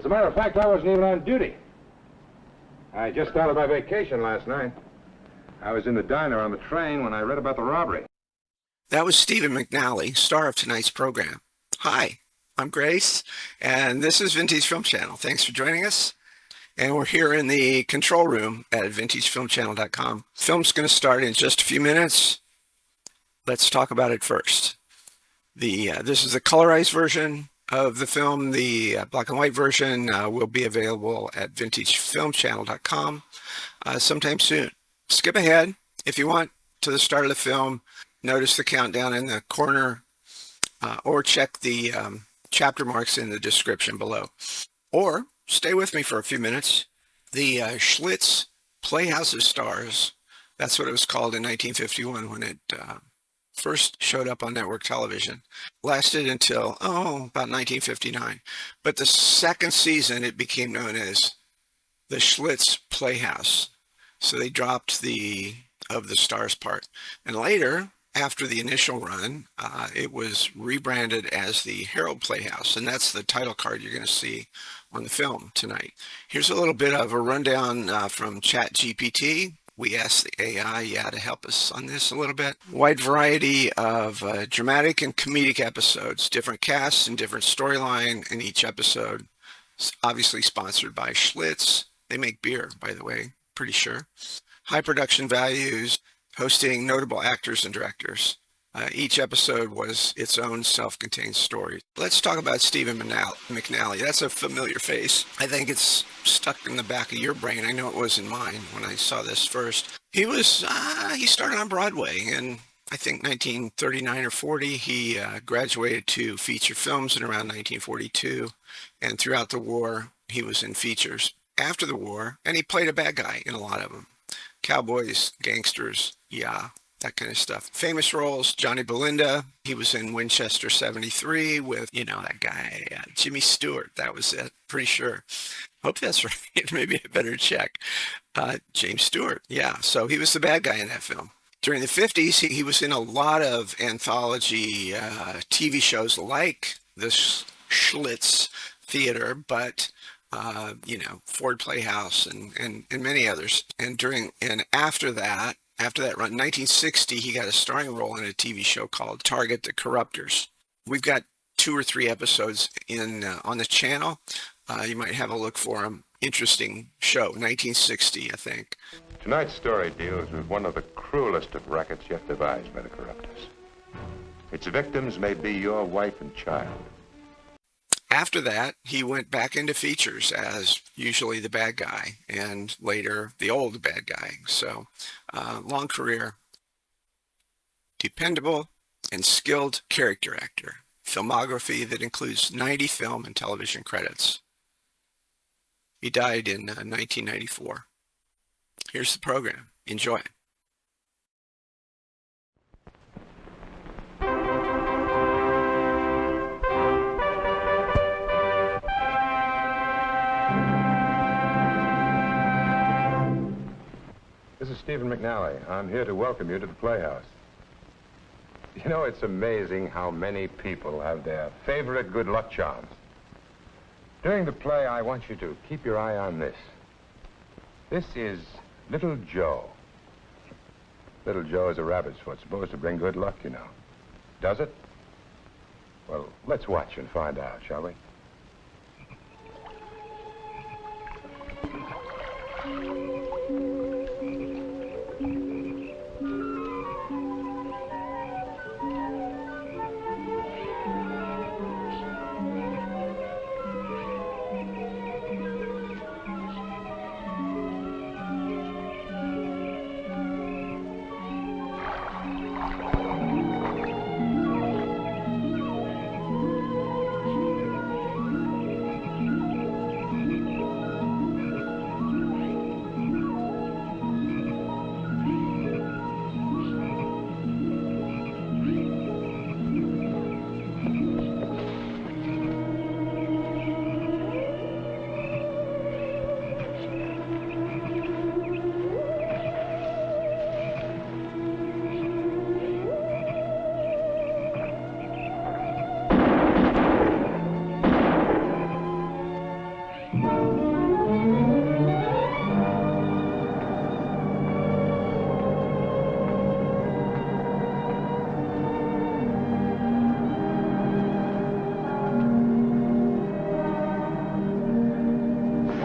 As a matter of fact, I wasn't even on duty. I just started my vacation last night. I was in the diner on the train when I read about the robbery. That was Stephen McNally, star of tonight's program. Hi, I'm Grace, and this is Vintage Film Channel. Thanks for joining us. And we're here in the control room at vintagefilmchannel.com. Film's going to start in just a few minutes. Let's talk about it first. This is the colorized version of the film. The black and white version will be available at vintagefilmchannel.com sometime soon. Skip ahead if you want to the start of the film. Notice the countdown in the corner, or check the chapter marks in the description below. Or stay with me for a few minutes. The Schlitz Playhouse of Stars, that's what it was called in 1951 when it first showed up on network television, lasted until, about 1959. But the second season, it became known as the Schlitz Playhouse. So they dropped the of the stars part. And later, after the initial run, it was rebranded as the Herald Playhouse, and that's the title card you're going to see on the film tonight. Here's a little bit of a rundown from ChatGPT. We asked the AI, to help us on this a little bit. Wide variety of dramatic and comedic episodes, different casts and different storyline in each episode. It's obviously sponsored by Schlitz. They make beer, by the way, pretty sure. High production values, hosting notable actors and directors. Each episode was its own self-contained story. Let's talk about Stephen McNally. That's a familiar face. I think it's stuck in the back of your brain. I know it was in mine when I saw this first. He started on Broadway in, I think, 1939 or 40. He graduated to feature films in around 1942. And throughout the war, he was in features. After the war, and he played a bad guy in a lot of them. Cowboys, gangsters, that kind of stuff. Famous roles, Johnny Belinda. He was in Winchester 73 with, that guy, James Stewart. That was it, pretty sure. Hope that's right. Maybe I better check. James Stewart, so he was the bad guy in that film. During the 50s, he was in a lot of anthology TV shows like the Schlitz Theater, but Ford Playhouse and many others. And after that run, in 1960, he got a starring role in a TV show called Target the Corruptors. We've got 2 or 3 episodes on the channel. You might have a look for them. Interesting show, 1960, I think. Tonight's story deals with one of the cruelest of rackets yet devised by the corruptors. Its victims may be your wife and child. After that, he went back into features as usually the bad guy, and later the old bad guy. So, long career. Dependable and skilled character actor. Filmography that includes 90 film and television credits. He died in 1994. Here's the program. Enjoy. This is Stephen McNally. I'm here to welcome you to the Playhouse. It's amazing how many people have their favorite good luck charms. During the play, I want you to keep your eye on this. This is Little Joe. Little Joe is a rabbit's foot, supposed to bring good luck, Does it? Well, let's watch and find out, shall we?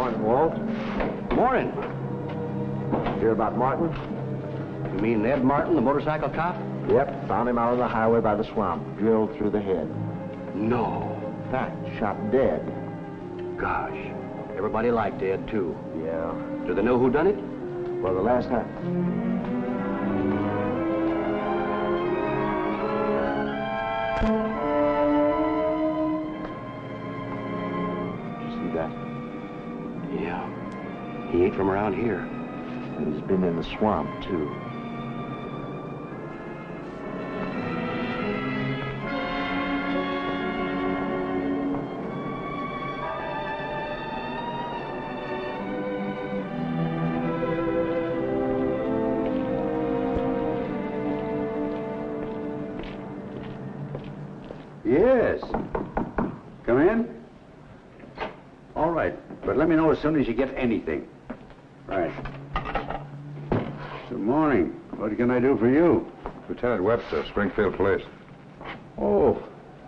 Morning, Walt. Morning. Hear about Martin? You mean Ed Martin, the motorcycle cop? Yep, found him out on the highway by the swamp, drilled through the head. No. Fact, shot dead. Gosh. Everybody liked Ed, too. Yeah. Do they know who done it? Well, the last time. Did you see that? Yeah. He ain't from around here. And he's been in the swamp, too. Yes. Come in. All right, but let me know as soon as you get anything. Right. Good morning. What can I do for you? Lieutenant Webster, Springfield Police. Oh,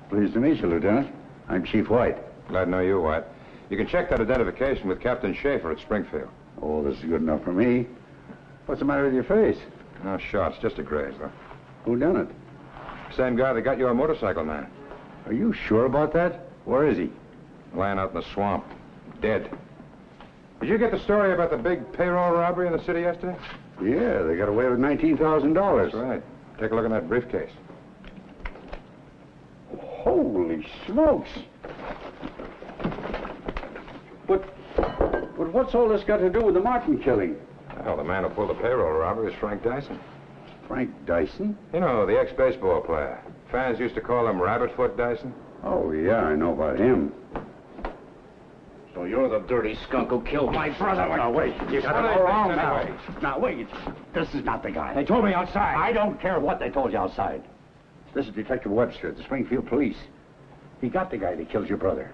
pleased to meet you, Lieutenant. I'm Chief White. Glad to know you, White. You can check that identification with Captain Schaefer at Springfield. Oh, this is good enough for me. What's the matter with your face? No shots, just a graze, though. Who done it? Same guy that got your motorcycle, man. Are you sure about that? Where is he? Lying out in the swamp. Dead. Did you get the story about the big payroll robbery in the city yesterday? Yeah, they got away with $19,000. That's right. Take a look in that briefcase. Holy smokes! But what's all this got to do with the Martin killing? Well, the man who pulled the payroll robbery is Frank Dyson. Frank Dyson? You know, the ex-baseball player. Fans used to call him Rabbitfoot Dyson. Oh, yeah, I know about him. So you're the dirty skunk who killed my brother. Now, wait. You got it all wrong now. Now, wait. This is not the guy. They told me outside. I don't care what they told you outside. This is Detective Webster at the Springfield Police. He got the guy that killed your brother.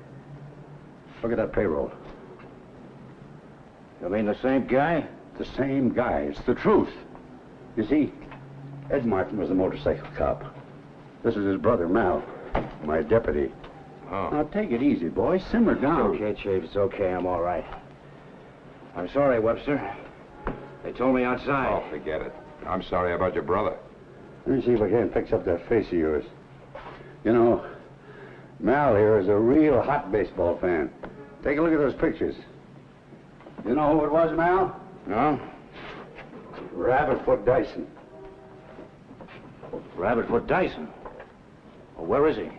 Look at that payroll. You mean the same guy? The same guy. It's the truth. You see, Ed Martin was the motorcycle cop. This is his brother, Mal, my deputy. Oh. Now, take it easy, boy. Simmer down. It's okay, Chief. It's okay. I'm all right. I'm sorry, Webster. They told me outside. Oh, forget it. I'm sorry about your brother. Let me see if I can fix up that face of yours. You know, Mal here is a real hot baseball fan. Take a look at those pictures. You know who it was, Mal? No? Rabbitfoot Dyson. Rabbitfoot Dyson. Well, where is he?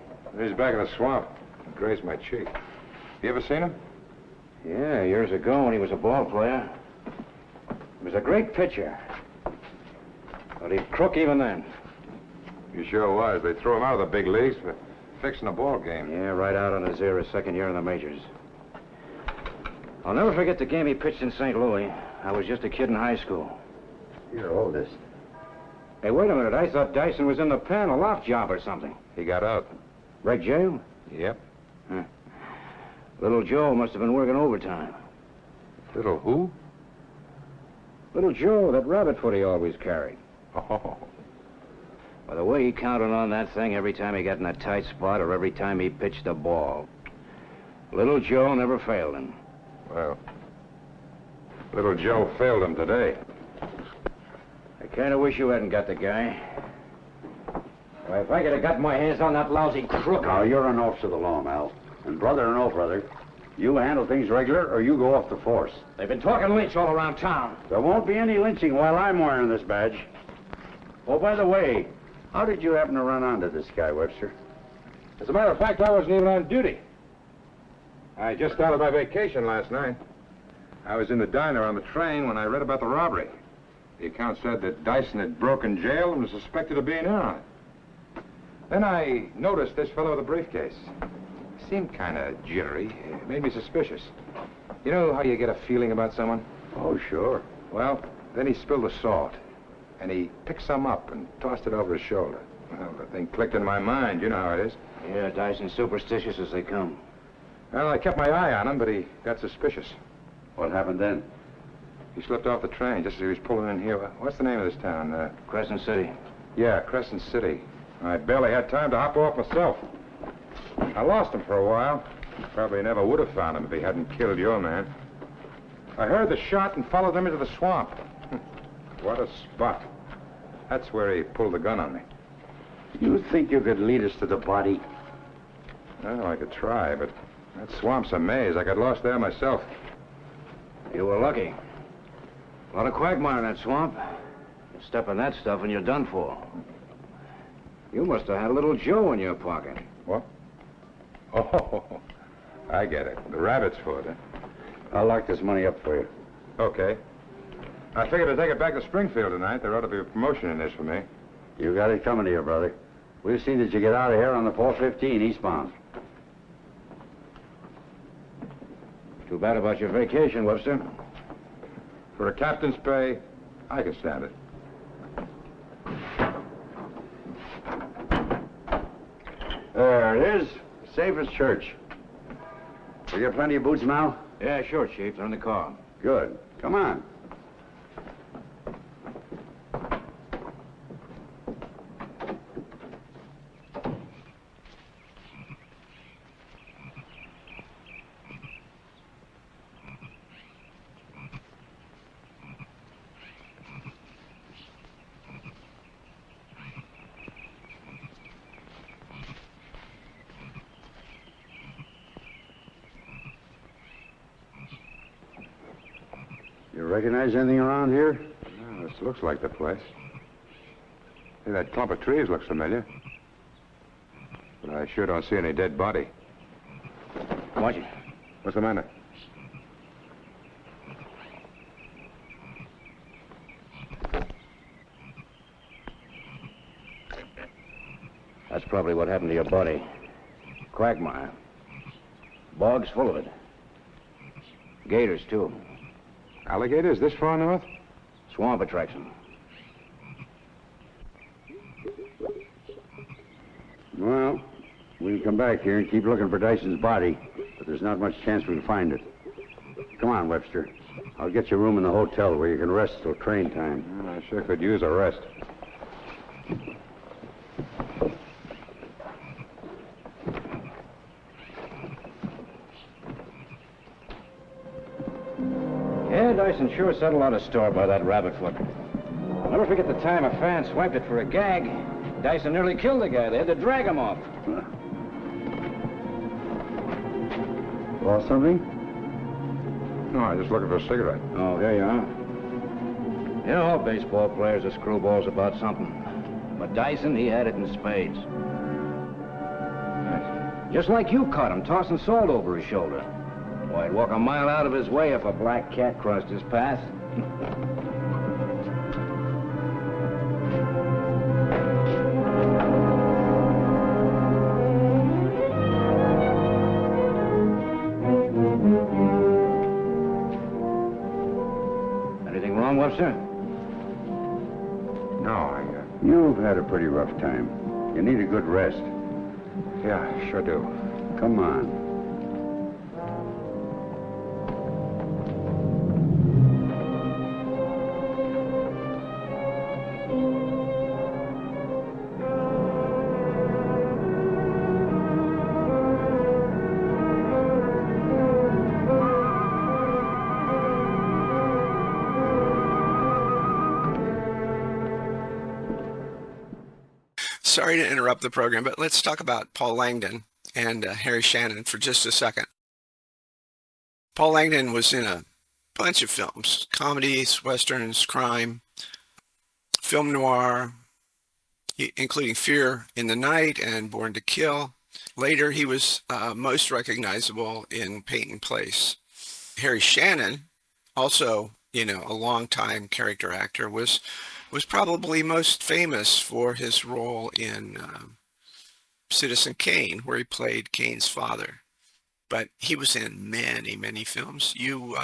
He's back in the swamp. Grazed my cheek. You ever seen him? Yeah, years ago when he was a ball player. He was a great pitcher. But he'd crook even then. You sure was. They threw him out of the big leagues for fixing a ball game. Yeah, right out on his ear his second year in the majors. I'll never forget the game he pitched in St. Louis. I was just a kid in high school. You're oldest. Hey, wait a minute. I thought Dyson was in the pen, a loft job or something. He got out. Right jail? Yep. Little Joe must have been working overtime. Little who? Little Joe, that rabbit foot he always carried. Oh. By the way, he counted on that thing every time he got in a tight spot or every time he pitched a ball. Little Joe never failed him. Well, little Joe failed him today. I kind of wish you hadn't got the guy. Why, if I could have got my hands on that lousy crook... Now, you're an officer of the law, Mal. And brother or no brother, you handle things regular or you go off the force. They've been talking lynch all around town. There won't be any lynching while I'm wearing this badge. Oh, by the way, how did you happen to run onto this guy, Webster? As a matter of fact, I wasn't even on duty. I just started my vacation last night. I was in the diner on the train when I read about the robbery. The account said that Dyson had broken jail and was suspected of being in on it. Then I noticed this fellow with a briefcase. He seemed kind of jittery. It made me suspicious. You know how you get a feeling about someone? Oh, sure. Well, then he spilled the salt. And he picked some up and tossed it over his shoulder. Well, the thing clicked in my mind. You know how it is. Yeah, Dyson's superstitious as they come. Well, I kept my eye on him, but he got suspicious. What happened then? He slipped off the train just as he was pulling in here. What's the name of this town? Crescent City. Yeah, Crescent City. I barely had time to hop off myself. I lost him for a while. Probably never would have found him if he hadn't killed your man. I heard the shot and followed them into the swamp. What a spot. That's where he pulled the gun on me. You think you could lead us to the body? Well, I could try, but that swamp's a maze. I got lost there myself. You were lucky. A lot of quagmire in that swamp. You step in that stuff and you're done for. You must have had a little Joe in your pocket. What? Oh, I get it. The rabbit's foot, huh? I'll lock this money up for you. Okay. I figured to take it back to Springfield tonight. There ought to be a promotion in this for me. You got it coming to you, brother. We'll see that you get out of here on the 415 eastbound. Too bad about your vacation, Webster. For a captain's pay, I can stand it. There it is. Safe as church. You got plenty of boots, Mal? Yeah, sure, Chief. They're in the car. Good. Come on. You recognize anything around here? Oh, this looks like the place. Hey, that clump of trees looks familiar. But I sure don't see any dead body. Watch it. What's the matter? That's probably what happened to your body. Quagmire. Bog's full of it. Gators, too. Alligators this far north? Swamp attraction. Well, we can come back here and keep looking for Dyson's body, but there's not much chance we can find it. Come on, Webster. I'll get you a room in the hotel where you can rest till train time. Well, I sure could use a rest. Yeah, Dyson sure set a lot of store by that rabbit foot. I'll never forget the time a fan swiped it for a gag. Dyson nearly killed the guy. They had to drag him off. Lost something? No, I was just looking for a cigarette. Oh, here you are. You know, all baseball players are screwballs about something. But Dyson, he had it in spades. Nice. Just like you caught him, tossing salt over his shoulder. Boy, he'd walk a mile out of his way if a black cat crossed his path. Anything wrong, Webster? No, You've had a pretty rough time. You need a good rest. yeah, I sure do. Come on. Sorry to interrupt the program, but let's talk about Paul Langdon and Harry Shannon for just a second. Paul Langdon was in a bunch of films, comedies, westerns, crime, film noir, including Fear in the Night and Born to Kill. Later, he was most recognizable in Peyton Place. Harry Shannon, also, a longtime character actor, was probably most famous for his role in Citizen Kane, where he played Kane's father. But he was in many, many films. You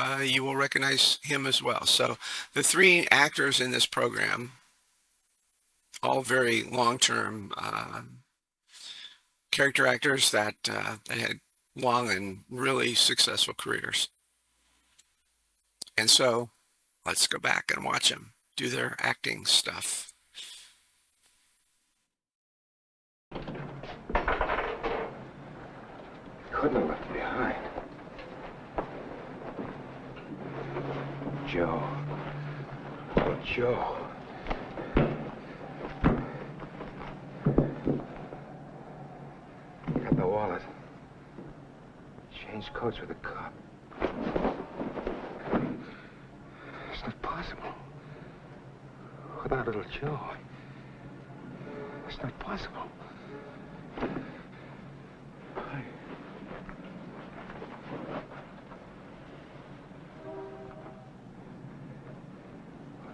will recognize him as well. So the three actors in this program, all very long-term character actors that had long and really successful careers. And so let's go back and watch them do their acting stuff. Couldn't have left behind. Joe. Little Joe. Got the wallet. Changed coats with the cop. It's not possible. Without little Joe. It's not possible.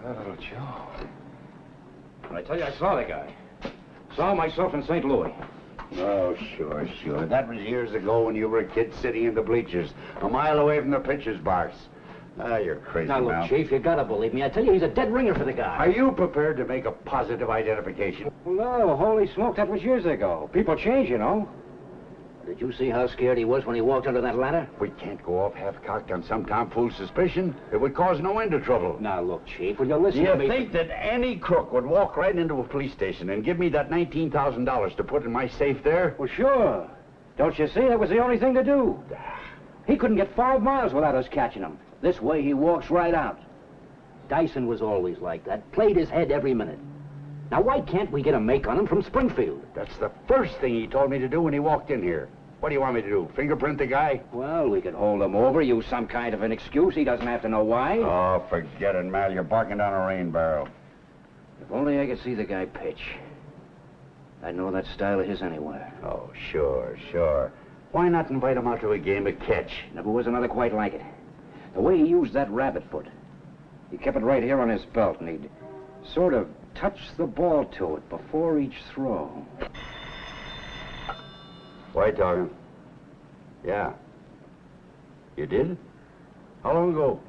Without little Joe. I tell you, I saw the guy. Saw him myself in St. Louis. Oh, sure. That was years ago when you were a kid sitting in the bleachers, a mile away from the pitcher's box. Ah, you're crazy, Now, look, Mal. Chief, you gotta believe me. I tell you, he's a dead ringer for the guy. Are you prepared to make a positive identification? Well, no, holy smoke, that was years ago. People change, you know. Did you see how scared he was when he walked under that ladder? We can't go off half-cocked on some tomfool's suspicion. It would cause no end of trouble. Now, look, Chief, will you listen Do to you me? think that any crook would walk right into a police station and give me that $19,000 to put in my safe there? Well, sure. Don't you see? That was the only thing to do. He couldn't get 5 miles without us catching him. This way, he walks right out. Dyson was always like that. Played his head every minute. Now, why can't we get a make on him from Springfield? That's the first thing he told me to do when he walked in here. What do you want me to do, fingerprint the guy? Well, we could hold him over, use some kind of an excuse. He doesn't have to know why. Oh, forget it, Mal. You're barking down a rain barrel. If only I could see the guy pitch. I'd know that style of his anywhere. Oh, sure. Why not invite him out to a game of catch? Never was another quite like it. The way he used that rabbit foot. He kept it right here on his belt, and he'd sort of touch the ball to it before each throw. Why talking? Yeah. You did? How long ago?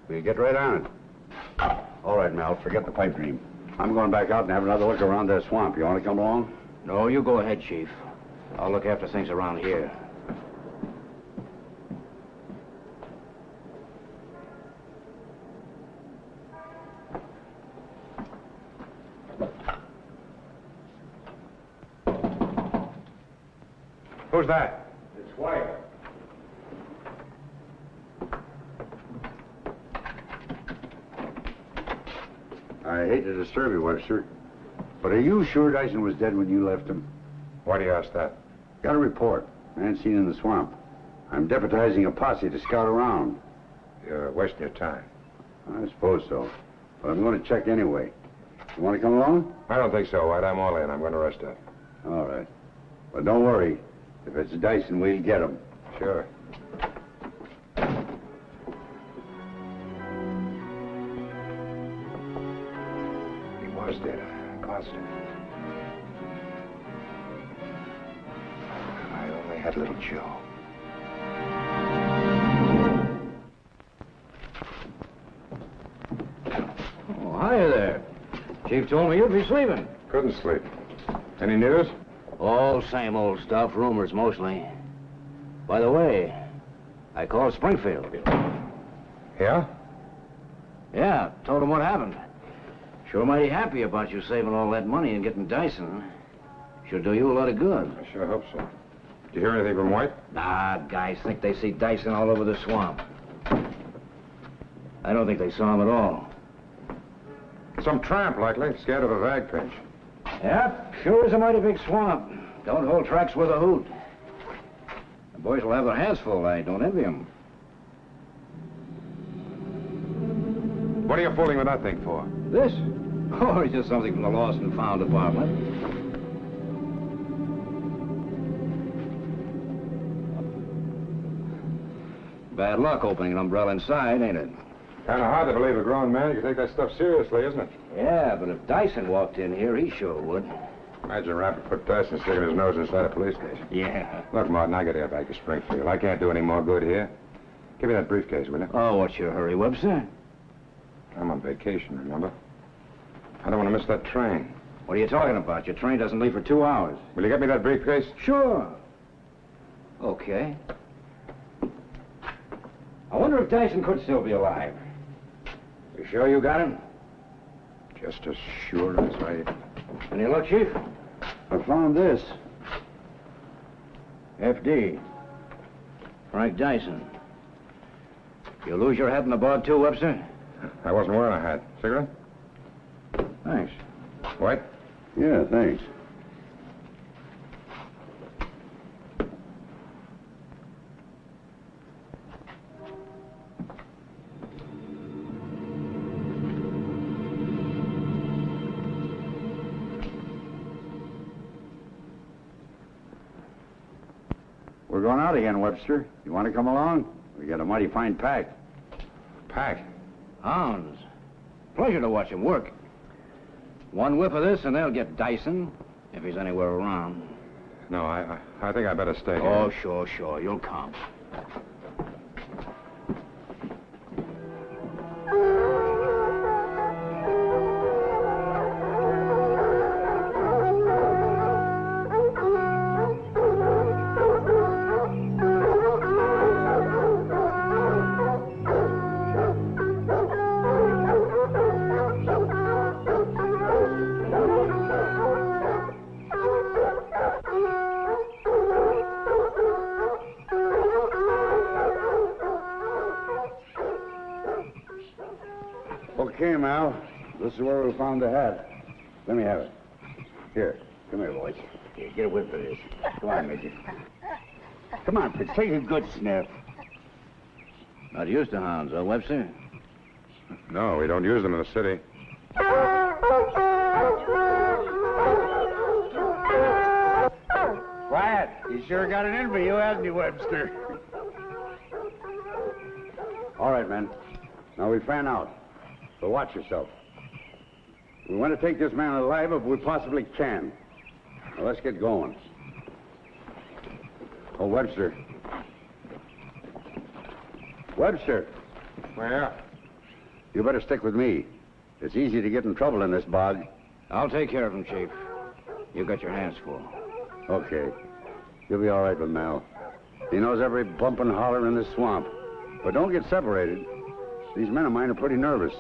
We'll get right on it. All right, Mal, forget the pipe dream. I'm going back out and have another look around that swamp. You want to come along? No, you go ahead, Chief. I'll look after things around here. Who's that? It's White. I hate to disturb you, Webster, but are you sure Dyson was dead when you left him? Why do you ask that? Got a report. Man seen in the swamp. I'm deputizing a posse to scout around. You're wasting your time. I suppose so. But I'm going to check anyway. You want to come along? I don't think so, White. I'm all in. I'm going to rest up. All right. But don't worry. If it's Dyson, we'll get him. Sure. He was dead. I'm positive. I only had little Joe. Oh, hiya there. Chief told me you'd be sleeping. Couldn't sleep. Any news? All same old stuff, rumors mostly. By the way, I called Springfield. Yeah? Yeah, told him what happened. Sure mighty happy about you saving all that money and getting Dyson. Should do you a lot of good. I sure hope so. Did you hear anything from White? Nah, guys think they see Dyson all over the swamp. I don't think they saw him at all. Some tramp, likely. Scared of a vag pinch. Yep, sure is a mighty big swamp. Don't hold tracks with a hoot. The boys will have their hands full. I don't envy them. What are you fooling with that thing for? This? Oh, it's just something from the Lost and Found department. Bad luck opening an umbrella inside, ain't it? Kind of hard to believe a grown man can take that stuff seriously, isn't it? Yeah, but if Dyson walked in here, he sure would. Imagine Rappaport Dyson sticking his nose inside a police station. Yeah. Look, Martin, I got to get back to Springfield. I can't do any more good here. Give me that briefcase, will you? Oh, what's your hurry, Webster? I'm on vacation, remember? I don't want to miss that train. What are you talking about? Your train doesn't leave for 2 hours. Will you get me that briefcase? Sure. Okay. I wonder if Dyson could still be alive. You sure you got him? Just as sure as I... Any luck, Chief? I found this. FD. Frank Dyson. You lose your hat in the bog, too, Webster? I wasn't wearing a hat. Cigarette? Thanks. White? Yeah, thanks. We're going out again, Webster. You want to come along? We got a mighty fine pack. Pack. Hounds. Pleasure to watch him work. One whiff of this and they'll get Dyson, if he's anywhere around. No, I think I better stay here. Oh, sure. You'll come. Okay, Mal. This is where we found the hat. Let me have it. Here. Come here, boys. Here, get a whiff of this. Come on, Major. Come on, Fitz. Take a good sniff. Not used to hounds, huh, Webster? No, we don't use them in the city. Quiet. You sure got it in for you, hasn't he, Webster? All right, men. Now we fan out. So watch yourself. We want to take this man alive if we possibly can. Now let's get going. Oh, Webster. Webster. Where? You better stick with me. It's easy to get in trouble in this bog. I'll take care of him, Chief. You got your hands full. Okay. You'll be all right with Mal. He knows every bump and holler in this swamp. But don't get separated. These men of mine are pretty nervous.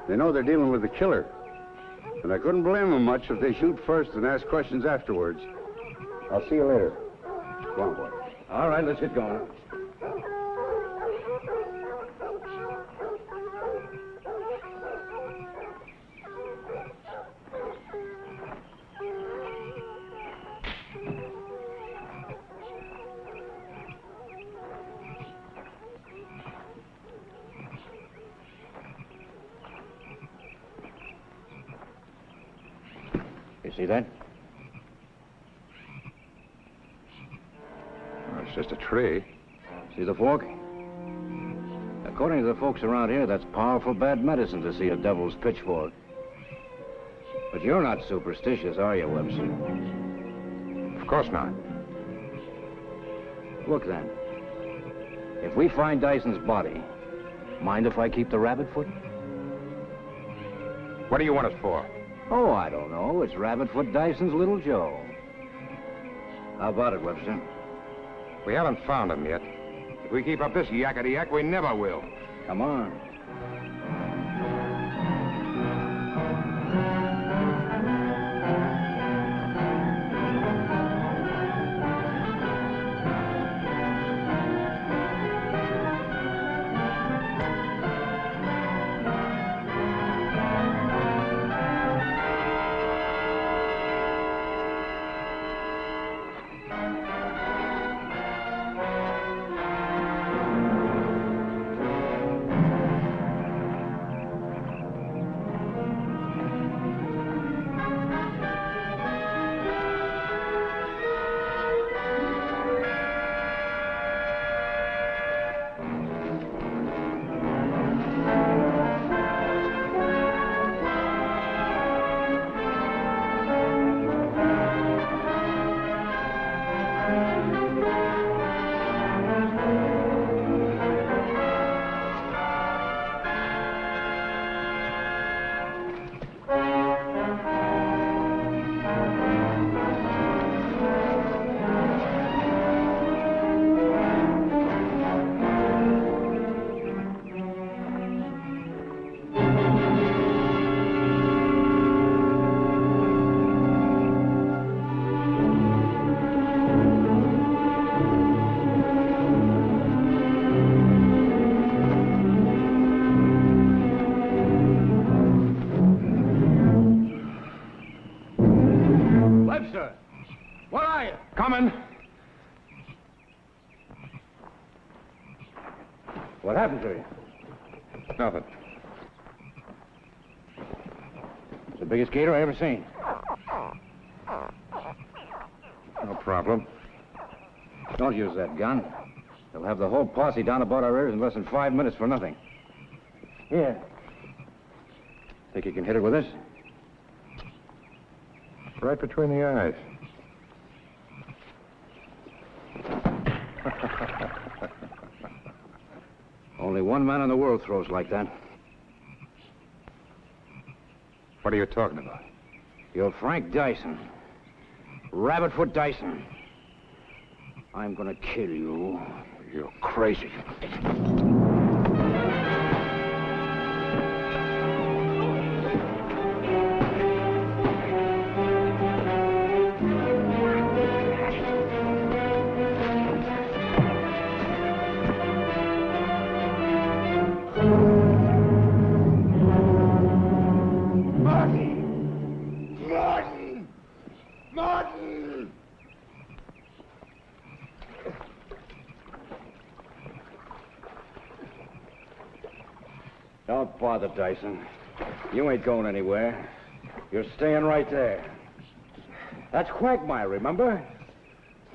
They know they're dealing with a killer. And I couldn't blame them much if they shoot first and ask questions afterwards. I'll see you later. Go on, boy. All right, let's get going. You see that? Oh, it's just a tree. See the fork? According to the folks around here, that's powerful bad medicine to see a devil's pitchfork. But you're not superstitious, are you, Webster? Of course not. Look then. If we find Dyson's body, mind if I keep the rabbit foot? What do you want it for? Oh, I don't know. It's Rabbitfoot Dyson's little Joe. How about it, Webster? We haven't found him yet. If we keep up this yakety-yak, we never will. Come on. What happened to you? Nothing. It's the biggest gator I ever seen. No problem. Don't use that gun. They'll have the whole posse down about our ears in less than 5 minutes for nothing. Here. Think you can hit it with this? Right between the eyes. Only one man in the world throws like that. What are you talking about? You're Frank Dyson. Rabbitfoot Dyson. I'm gonna kill you. You're crazy. Don't bother, Dyson. You ain't going anywhere. You're staying right there. That's Quagmire, remember?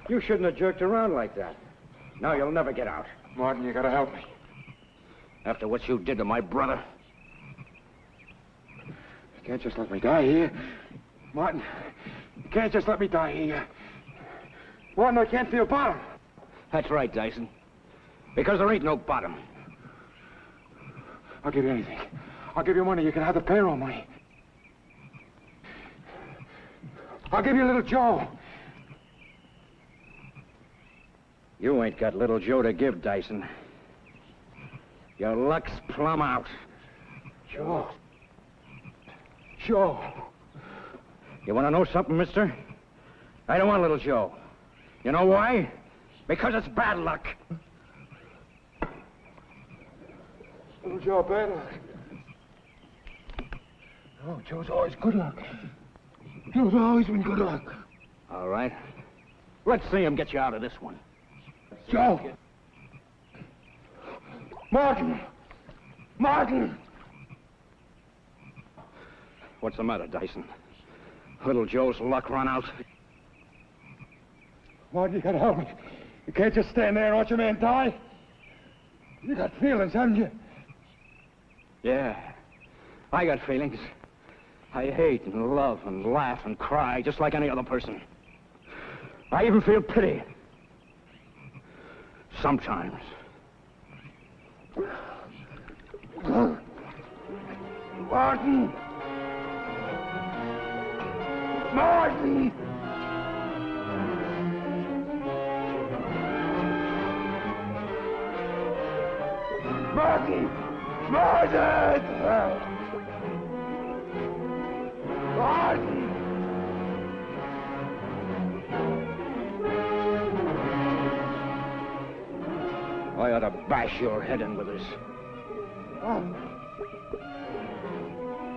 You shouldn't have jerked around like that. Now you'll never get out. Martin, you gotta help me. After what you did to my brother. You can't just let me die here. Martin, you can't just let me die here. Martin, I can't feel bottom. That's right, Dyson. Because there ain't no bottom. I'll give you anything. I'll give you money. You can have the payroll money. I'll give you little Joe. You ain't got little Joe to give, Dyson. Your luck's plumb out. Joe. Joe. You want to know something, mister? I don't want little Joe. You know why? Because it's bad luck. Little Joe, bad luck. No, Joe's always good luck. Joe's always been good luck. All right. Let's see him get you out of this one. Joe! Martin! Martin! What's the matter, Dyson? Little Joe's luck run out? Martin, you gotta help me. You can't just stand there and watch a man die. You got feelings, haven't you? Yeah. I got feelings. I hate and love and laugh and cry just like any other person. I even feel pity. Sometimes. Martin! Martin! Martin! Martin! Martin! I ought to bash your head in with this.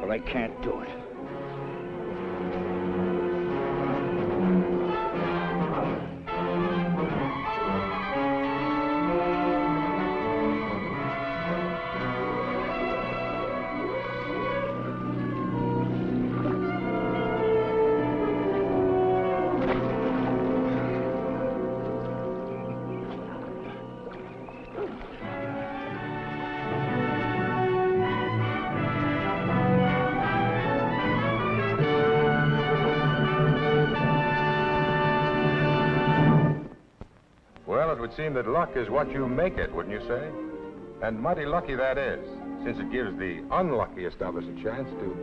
But I can't do it. It would seem that luck is what you make it, wouldn't you say? And mighty lucky that is, since it gives the unluckiest of us a chance to,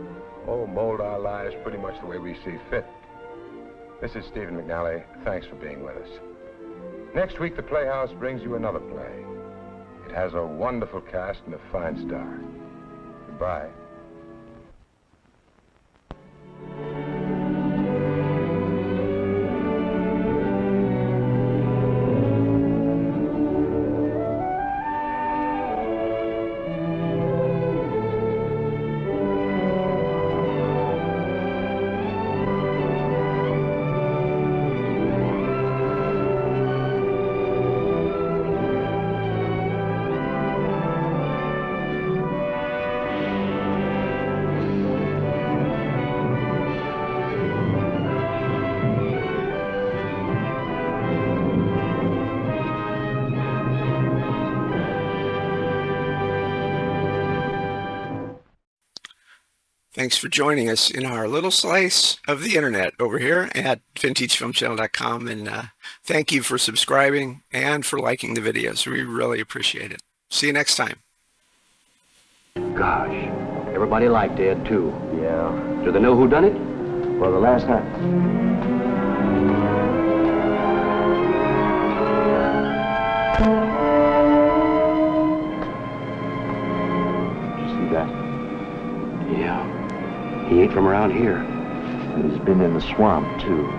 mold our lives pretty much the way we see fit. This is Stephen McNally. Thanks for being with us. Next week, the Playhouse brings you another play. It has a wonderful cast and a fine star. Goodbye. Thanks for joining us in our little slice of the internet over here at vintagefilmchannel.com. And thank you for subscribing and for liking the videos. We really appreciate it. See you next time. Gosh, everybody liked Ed, too. Yeah. Do they know who done it? Well, the last time. Did you see that? Yeah. He ain't from around here. And he's been in the swamp, too.